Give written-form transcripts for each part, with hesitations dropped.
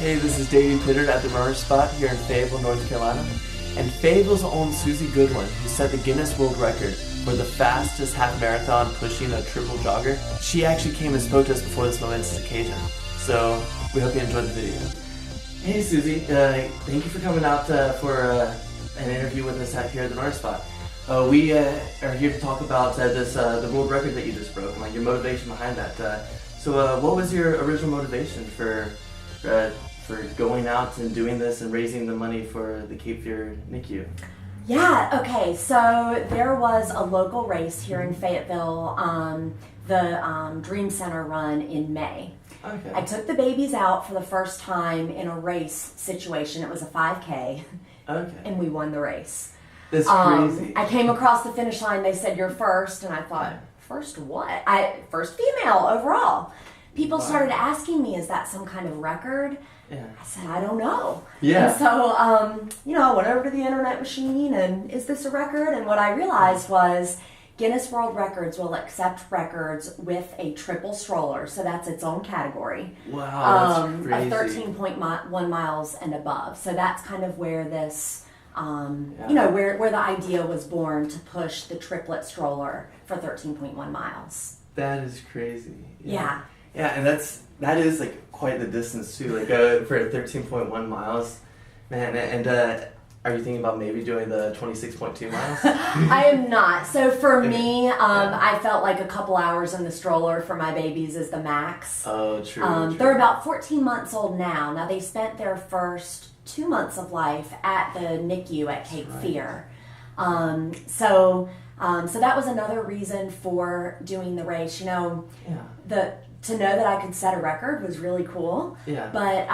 Hey, this is Davey Pittard at the Runner Spot here in Fayetteville, North Carolina. And Fayetteville's own Suzy Goodwin, who set the Guinness World Record for the fastest half marathon pushing a triple jogger. She actually came and spoke to us before this momentous occasion. So we hope you enjoyed the video. Hey Suzy, thank you for coming out for an interview with us out here at the Runner Spot. We are here to talk about the world record that you just broke and like your motivation behind that. So what was your original motivation for going out and doing this and raising the money for the Cape Fear NICU? Yeah, okay, so there was a local race here in Fayetteville, the Dream Center run in May. Okay. I took the babies out for the first time in a race situation. It was a 5K, Okay. and we won the race. That's crazy. I came across the finish line, they said, "You're first," and I thought, first what? First female overall. People started asking me, is that some kind of record? Yeah. I said, I don't know. Yeah. And so, I went over to the internet machine and is this a record? And what I realized was Guinness World Records will accept records with a triple stroller. So that's its own category. Wow, that's crazy. Of 13.1 miles and above. So that's kind of where this, where the idea was born to push the triplet stroller for 13.1 miles. That is crazy. Yeah. Yeah, and that is like quite the distance too, like for 13.1 miles, man. And are you thinking about maybe doing the 26.2 miles? I am not. So for me, I felt like a couple hours in the stroller for my babies is the max. Oh, true. They're about 14 months old now. Now they spent their first 2 months of life at the NICU at Cape Fear. So that was another reason for doing the race. To know that I could set a record was really cool. Yeah. But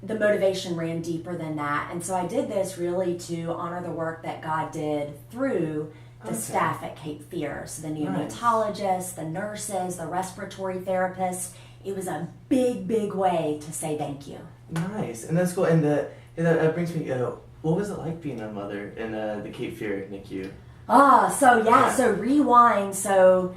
the motivation ran deeper than that. And so I did this really to honor the work that God did through the staff at Cape Fear. So the neonatologists, the nurses, the respiratory therapists. It was a big, big way to say thank you. Nice. And that's cool. And that brings me, what was it like being a mother in the Cape Fear NICU? So rewind. So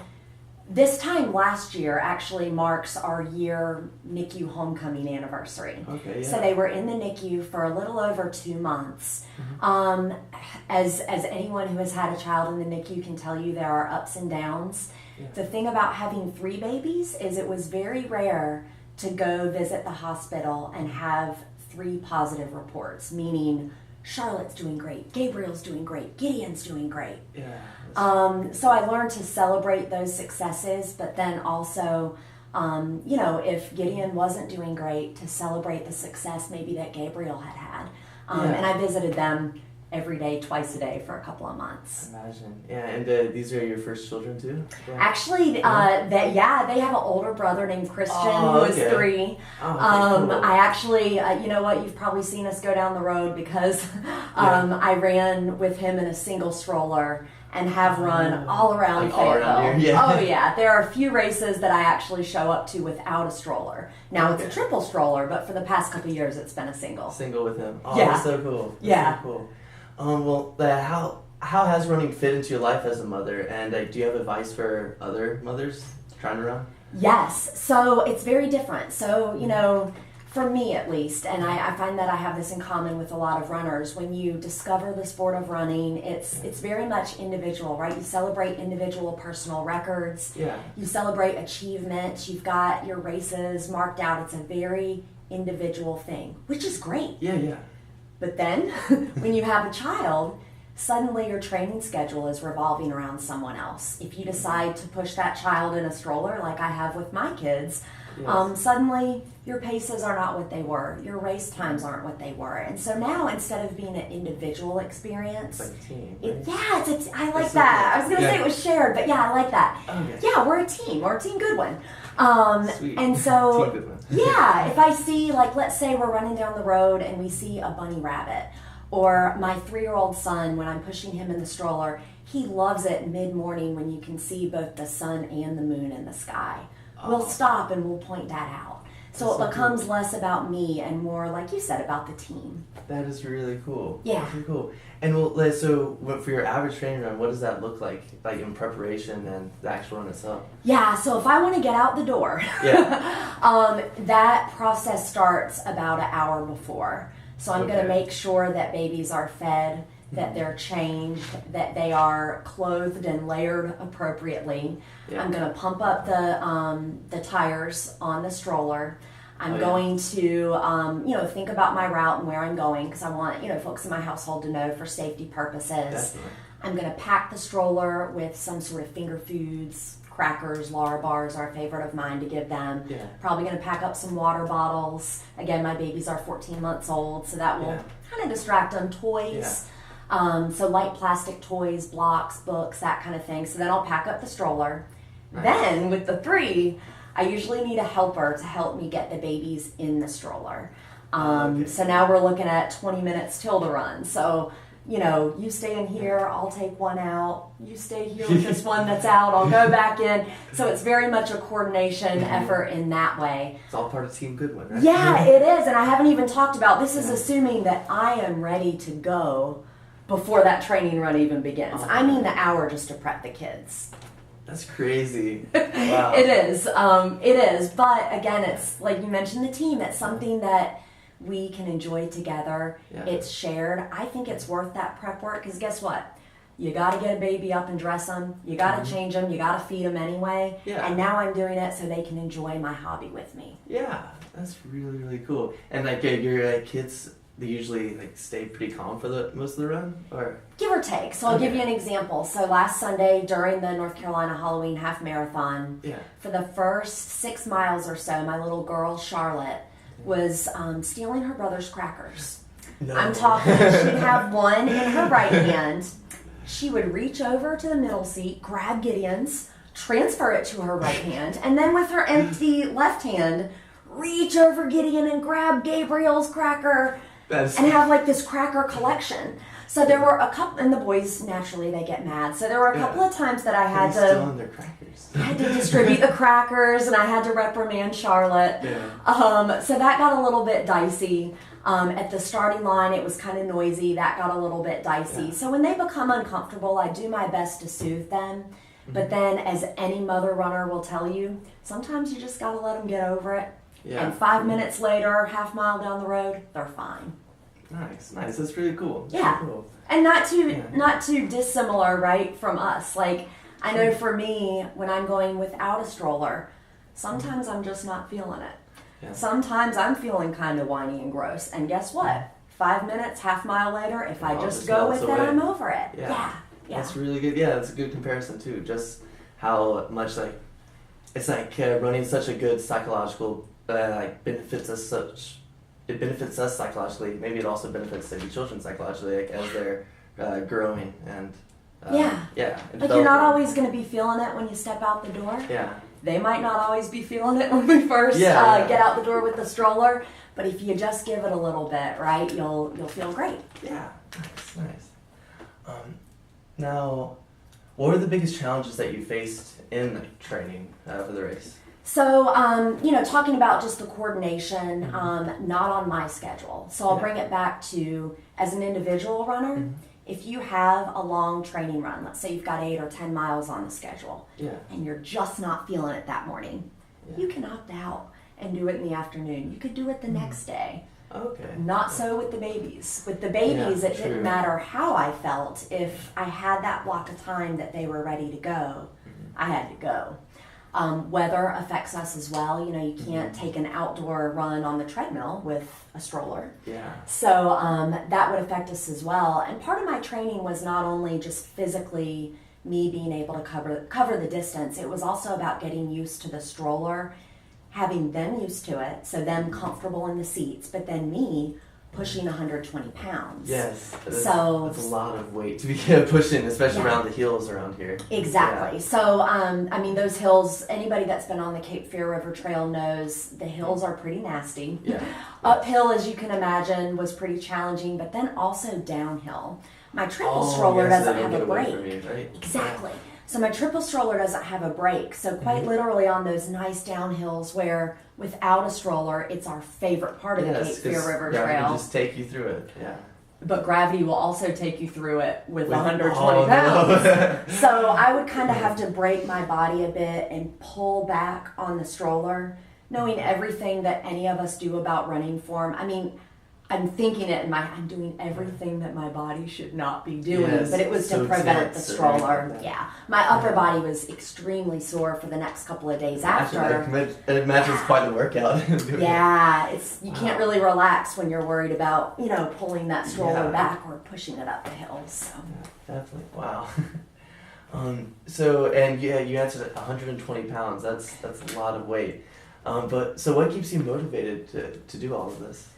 this time last year actually marks our year NICU homecoming anniversary. Okay, yeah. So they were in the NICU for a little over 2 months. As anyone who has had a child in the NICU can tell you, there are ups and downs. Yeah. The thing about having 3 babies is it was very rare to go visit the hospital and have 3 positive reports, meaning Charlotte's doing great, Gabriel's doing great, Gideon's doing great. Yeah. So I learned to celebrate those successes, but then also, if Gideon wasn't doing great, to celebrate the success maybe that Gabriel had. And I visited them every day, twice a day for a couple of months. Imagine. Yeah, and these are your first children too? Yeah. Actually, they have an older brother named Christian who is 3. Cool. I actually, you've probably seen us go down the road because I ran with him in a single stroller and have run all around Fayetteville. All around here, yeah. Oh yeah, there are a few races that I actually show up to without a stroller. Now it's a triple stroller, but for the past couple of years it's been a single. Single with him. Oh, yeah. That's so cool. That's so cool. How has running fit into your life as a mother? And do you have advice for other mothers trying to run? Yes. So it's very different. So, for me at least, and I find that I have this in common with a lot of runners, when you discover the sport of running, it's very much individual, right? You celebrate individual personal records. Yeah. You celebrate achievements. You've got your races marked out. It's a very individual thing, which is great. Yeah. But then when you have a child, suddenly your training schedule is revolving around someone else. If you decide to push that child in a stroller like I have with my kids, suddenly your paces are not what they were. Your race times aren't what they were. And so now, instead of being an individual experience, it's like a team, right? I like that. I was going to say it was shared, but yeah, I like that. Okay. Yeah, we're a team. We're Team Goodwin. Sweet. And so, Team Goodwin. if I see, let's say we're running down the road and we see a bunny rabbit, or my 3-year-old son, when I'm pushing him in the stroller, he loves it mid-morning when you can see both the sun and the moon in the sky. We'll stop and we'll point that out. So it becomes less about me and more, like you said, about the team. That is really cool. Yeah. That's really cool. And well, so for your average training run, what does that look like in preparation and the actual run itself? Yeah, so if I want to get out the door, that process starts about an hour before. So I'm going to make sure that babies are fed, that they're changed, that they are clothed and layered appropriately. Yeah. I'm going to pump up the tires on the stroller. I'm going to, think about my route and where I'm going because I want, folks in my household to know for safety purposes. Definitely. I'm going to pack the stroller with some sort of finger foods, crackers, Lara bars are a favorite of mine to give them. Yeah. Probably going to pack up some water bottles. Again, my babies are 14 months old, so that will kind of distract them. Toys. Yeah. So light plastic toys, blocks, books, that kind of thing. So then I'll pack up the stroller. Nice. Then with the 3, I usually need a helper to help me get the babies in the stroller. So now we're looking at 20 minutes till the run. So, you stay in here, I'll take one out. You stay here with this one that's out, I'll go back in. So it's very much a coordination effort in that way. It's all part of Team Goodwin, right? Yeah, it is. And I haven't even talked about, this is assuming that I am ready to go before that training run even begins. I mean the hour just to prep the kids. That's crazy. Wow. It is. It is. But again, it's like you mentioned the team. It's something that we can enjoy together. Yeah. It's shared. I think it's worth that prep work because guess what? You got to get a baby up and dress them. You got to change them. You got to feed them anyway. Yeah. And now I'm doing it so they can enjoy my hobby with me. Yeah, that's really, really cool. And your kids, they usually stay pretty calm for the most of the run, or give or take. So I'll give you an example. So last Sunday during the North Carolina Halloween half marathon, for the first 6 miles or so, my little girl Charlotte was stealing her brother's crackers. No. I'm talking. She'd have one in her right hand. She would reach over to the middle seat, grab Gideon's, transfer it to her right hand, and then with her empty left hand, reach over Gideon and grab Gabriel's cracker. And have this cracker collection. So there were a couple, and the boys naturally they get mad. So there were a couple of times that I had to stealing their crackers. I had to distribute the crackers, and I had to reprimand Charlotte. Yeah. So that got a little bit dicey. At the starting line, it was kind of noisy. That got a little bit dicey. Yeah. So when they become uncomfortable, I do my best to soothe them. Mm-hmm. But then, as any mother runner will tell you, sometimes you just got to let them get over it. Yeah. And 5 minutes later, half mile down the road, they're fine. Nice. That's really cool. That's really cool. And not too dissimilar, right, from us. I know for me, when I'm going without a stroller, sometimes I'm just not feeling it. Yeah. Sometimes I'm feeling kind of whiny and gross. And guess what? 5 minutes, half mile later, if I just go with it, I'm over it. Yeah. That's really good. Yeah, that's a good comparison too. Just how much it's running such a good psychological benefits us such. It benefits us psychologically. Maybe it also benefits the children psychologically, as they're growing and you're not always going to be feeling it when you step out the door. Yeah. They might not always be feeling it when we first get out the door with the stroller, but if you just give it a little bit, right, you'll feel great. Yeah. Nice. Now, what were the biggest challenges that you faced in training for the race? So, talking about just the coordination, not on my schedule. So I'll bring it back to, as an individual runner, if you have a long training run, let's say you've got 8 or 10 miles on the schedule, and you're just not feeling it that morning, you can opt out and do it in the afternoon. You could do it the next day. Okay. Not so with the babies. With the babies, it didn't matter how I felt. If I had that block of time that they were ready to go, I had to go. Weather affects us as well. You can't take an outdoor run on the treadmill with a stroller. Yeah. So that would affect us as well. And part of my training was not only just physically me being able to cover the distance, it was also about getting used to the stroller, having them used to it, so them comfortable in the seats, but then me pushing 120 pounds. Yes, that's a lot of weight to be pushing, especially around the hills around here. Exactly. Yeah. So, those hills, anybody that's been on the Cape Fear River Trail knows the hills are pretty nasty. Yeah. Uphill, as you can imagine, was pretty challenging, but then also downhill. My triple stroller doesn't have a brake. Right? Exactly. So my triple stroller doesn't have a brake. So quite literally on those nice downhills where without a stroller, it's our favorite part of the Cape Fear River Trail. Can just take you through it. Yeah. But gravity will also take you through it with 120 pounds. No. So I would kind of have to brake my body a bit and pull back on the stroller, knowing everything that any of us do about running form. I mean, I'm thinking it in I'm doing everything that my body should not be doing, but it was to prevent the stroller. Yeah. My upper body was extremely sore for the next couple of days after. I imagine it's quite the workout. You can't really relax when you're worried about, pulling that stroller back or pushing it up the hill. So. Yeah, definitely. Wow. You answered 120 pounds. That's a lot of weight. So what keeps you motivated to do all of this?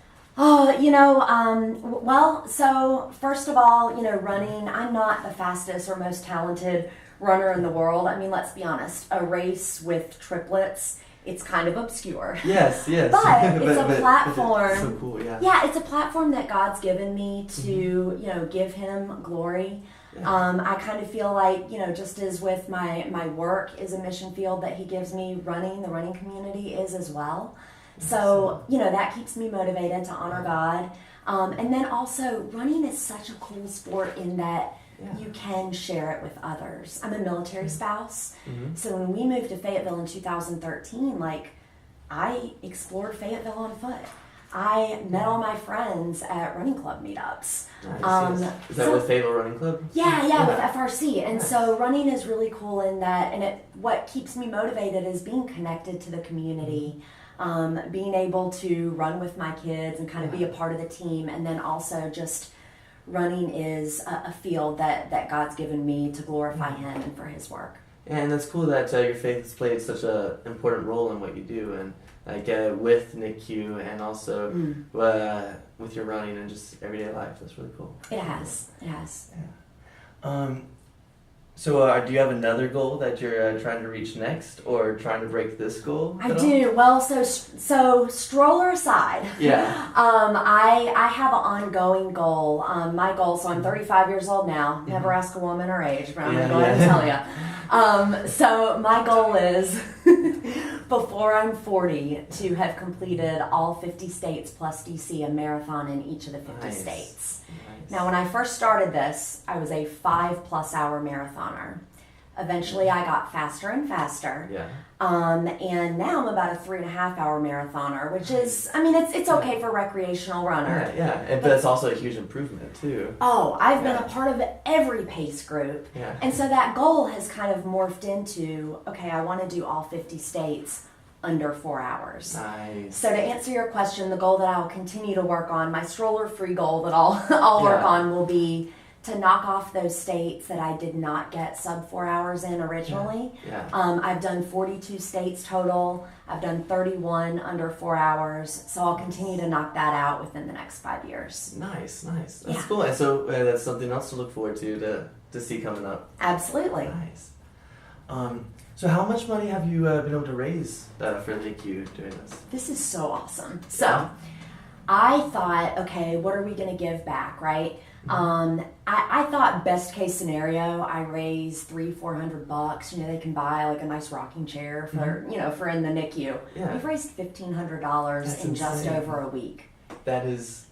So first of all, running, I'm not the fastest or most talented runner in the world. I mean, let's be honest, a race with triplets, it's kind of obscure. Yes. But it's a platform. It's so cool, yeah. Yeah, it's a platform that God's given me to, give Him glory. Yeah. I kind of feel like, just as with my work is a mission field that He gives me, the running community is as well. So, that keeps me motivated to honor God. And then also, running is such a cool sport in that you can share it with others. I'm a military spouse. So when we moved to Fayetteville in 2013, I explored Fayetteville on foot. I met all my friends at running club meetups. Nice. Is that with Fayetteville Running Club? Yeah, with FRC. And so running is really cool in that, and what keeps me motivated is being connected to the community. Being able to run with my kids and kind of be a part of the team, and then also just running is a field that God's given me to glorify Him and for His work. Yeah, and that's cool that your faith has played such an important role in what you do, and with NICU and also with your running and just everyday life. That's really cool. It has. Yeah. So do you have another goal that you're trying to reach next, or trying to break this goal? I do. Well, so stroller aside, I have an ongoing goal. My goal. So I'm 35 years old now. Never ask a woman her age, but I'm gonna go ahead and tell you. So my goal is before I'm 40 to have completed all 50 states plus DC, a marathon in each of the 50 states. Now, when I first started this, I was a 5+ hour marathoner. Eventually, I got faster and faster. Yeah. And now I'm about a 3.5 hour marathoner, which is, it's okay for a recreational runner. But that's also a huge improvement, too. Oh, I've been a part of every pace group. Yeah. And so that goal has kind of morphed into, okay, I want to do all 50 states under 4 hours. Nice. So to answer your question, the goal that I'll continue to work on, my stroller-free goal that I'll work on will be to knock off those states that I did not get sub 4 hours in originally. I've done 42 states total. I've done 31 under 4 hours. So I'll continue to knock that out within the next 5 years. Nice. That's cool. And so that's something else to look forward to see coming up. Absolutely. Nice. So how much money have you been able to raise for NICU doing this? This is so awesome. So I thought, okay, what are we going to give back, right? I thought best case scenario, I raise $300-400. They can buy a nice rocking chair for for in the NICU. Yeah. We've raised $1,500 in just over a week. That is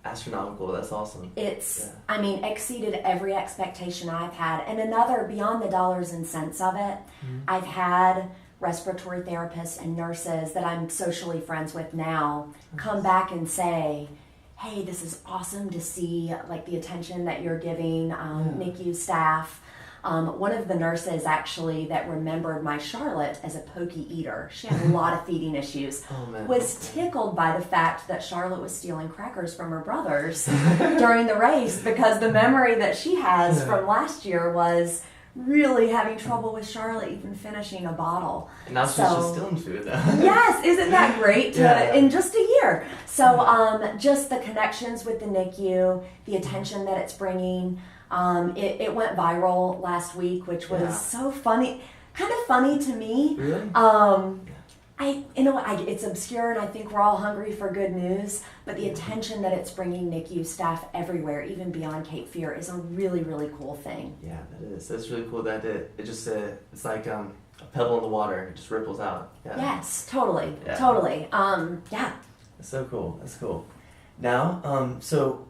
astronomical. That's awesome. It's exceeded every expectation I've had. And another, beyond the dollars and cents of it, I've had respiratory therapists and nurses that I'm socially friends with now come back and say, hey, this is awesome to see the attention that you're giving NICU staff. One of the nurses actually that remembered my Charlotte as a pokey eater, she had a lot of feeding issues, was tickled by the fact that Charlotte was stealing crackers from her brothers during the race, because the memory that she has from last year was really having trouble with Charlotte even finishing a bottle. And now she's just stealing food though. Yes, isn't that great in just a year? So just the connections with the NICU, the attention that it's bringing. It went viral last week, which was so funny, kind of funny to me. Really? It's obscure, and I think we're all hungry for good news, but the attention that it's bringing NICU staff everywhere, even beyond Cape Fear, is a really, really cool thing. Yeah, that is. That's really cool that it just, it's like a pebble in the water. It just ripples out. Yeah. Yes, totally. Yeah. That's so cool. That's cool. Now, so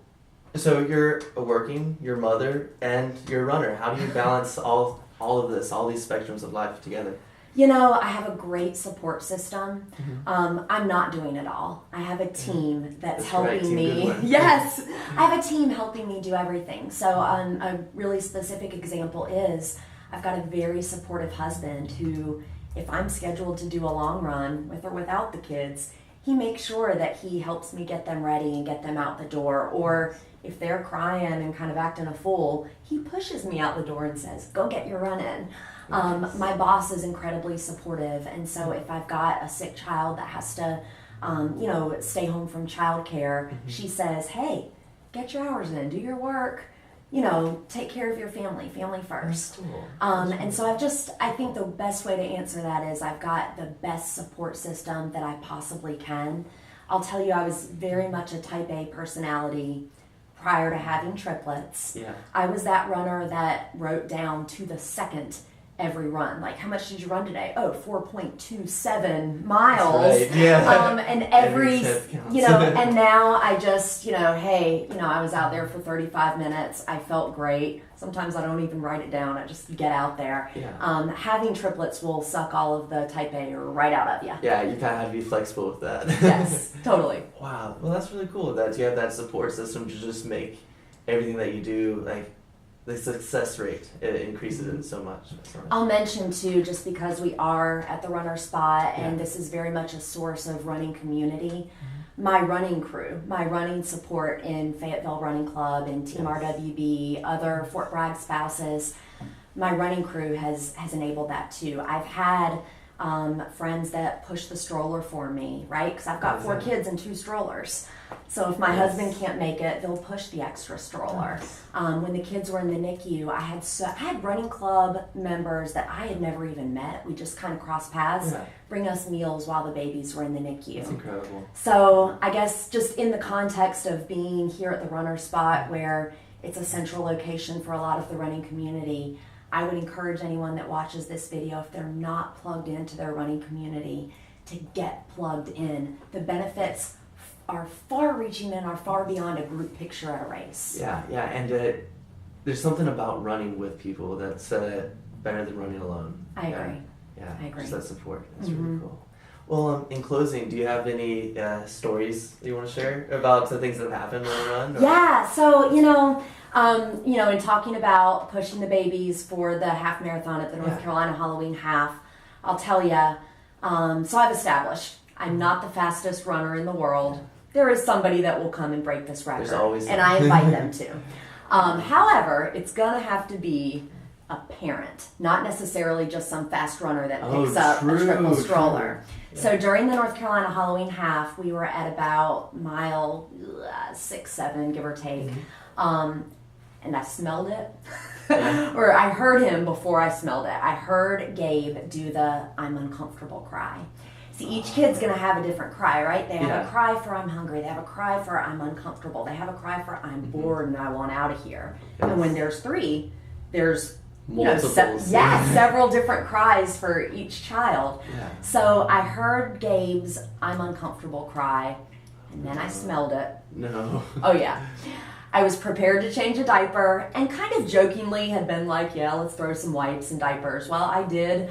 you're working, you're a mother, and you're a runner. How do you balance all of this, all these spectrums of life together? You know, I have a great support system. I'm not doing it all. I have a team that's helping me. Yes, I have a team helping me do everything. So a really specific example is I've got a very supportive husband who, if I'm scheduled to do a long run with or without the kids, he makes sure that he helps me get them ready and get them out the door. Or if they're crying and kind of acting a fool, he pushes me out the door and says, go get your run in. My boss is incredibly supportive, and so if I've got a sick child that has to, stay home from childcare, she says, hey, get your hours in, do your work, take care of your family first. Cool. And so I think the best way to answer that is I've got the best support system that I possibly can. I'll tell you, I was very much a type A personality prior to having triplets. Yeah. I was that runner that wrote down to the second every run. Like, how much did you run today? Oh, 4.27 miles. That's right. Yeah. And every step counts. and now I just, hey, I was out there for 35 minutes. I felt great. Sometimes I don't even write it down. I just get out there. Yeah. Having triplets will suck all of the type A right out of you. Yeah, you kind of have to be flexible with that. Yes, totally. Wow. Well, that's really cool that you have that support system to just make everything that you do, like, the success rate, it increases it so much. I'll mention too, just because we are at the runner spot and this is very much a source of running community, my running crew, my running support in Fayetteville Running Club and Team RWB, other Fort Bragg spouses, my running crew has enabled that too. I've had friends that push the stroller for me, right? Because I've got 4 kids and 2 strollers. So if my husband can't make it, they'll push the extra stroller. When the kids were in the NICU, I had running club members that I had never even met. We just kind of crossed paths, bring us meals while the babies were in the NICU. That's incredible. So I guess just in the context of being here at the runner spot where it's a central location for a lot of the running community, I would encourage anyone that watches this video, if they're not plugged into their running community, to get plugged in. The benefits are far-reaching and are far beyond a group picture at a race. Yeah, and there's something about running with people that's better than running alone. I agree. Yeah, I agree. Just that support. That's really cool. Well, in closing, do you have any stories that you want to share about the things that have happened on a run? Or? Yeah, so, in talking about pushing the babies for the half marathon at the North Carolina Halloween half, I'll tell you, so I've established I'm not the fastest runner in the world. There is somebody that will come and break this record. There's always and I invite them to. However, it's going to have to be a parent, not necessarily just some fast runner that picks up a triple stroller. Yeah. So during the North Carolina Halloween half, we were at about mile 6, 7, give or take. And I smelled it. Or I heard him before I smelled it. I heard Gabe do the I'm uncomfortable cry. See, each kid's going to have a different cry, right? They have a cry for I'm hungry. They have a cry for I'm uncomfortable. They have a cry for I'm bored and I want out of here. Yes. And when there's 3, there's multiples. Several different cries for each child. Yeah. So I heard Gabe's I'm uncomfortable cry, and then I smelled it. No. Oh, yeah. I was prepared to change a diaper and kind of jokingly had been like, yeah, let's throw some wipes and diapers. Well, I did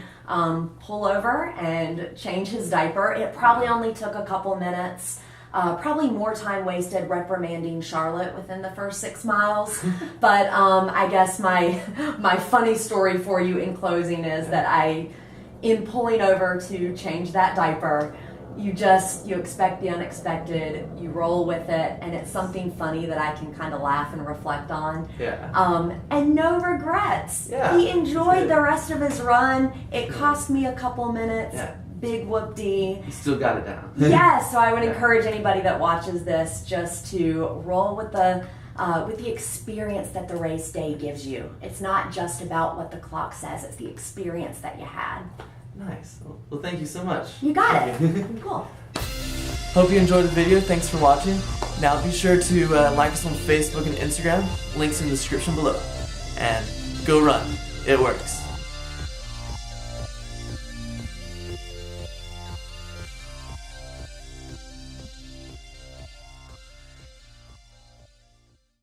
pull over and change his diaper. It probably only took a couple minutes. Probably more time wasted reprimanding Charlotte within the first 6 miles. But I guess my funny story for you in closing is that in pulling over to change that diaper, you expect the unexpected, you roll with it, and it's something funny that I can kind of laugh and reflect on. Yeah. And no regrets. Yeah. He enjoyed the rest of his run. It cost me a couple minutes. Yeah. Big whoop-dee. You still got it down. Yeah, so I would encourage anybody that watches this just to roll with the experience that the race day gives you. It's not just about what the clock says, it's the experience that you had. Nice. Well, thank you so much. You got it. Cool. Hope you enjoyed the video. Thanks for watching. Now be sure to like us on Facebook and Instagram. Links in the description below. And go run. It works.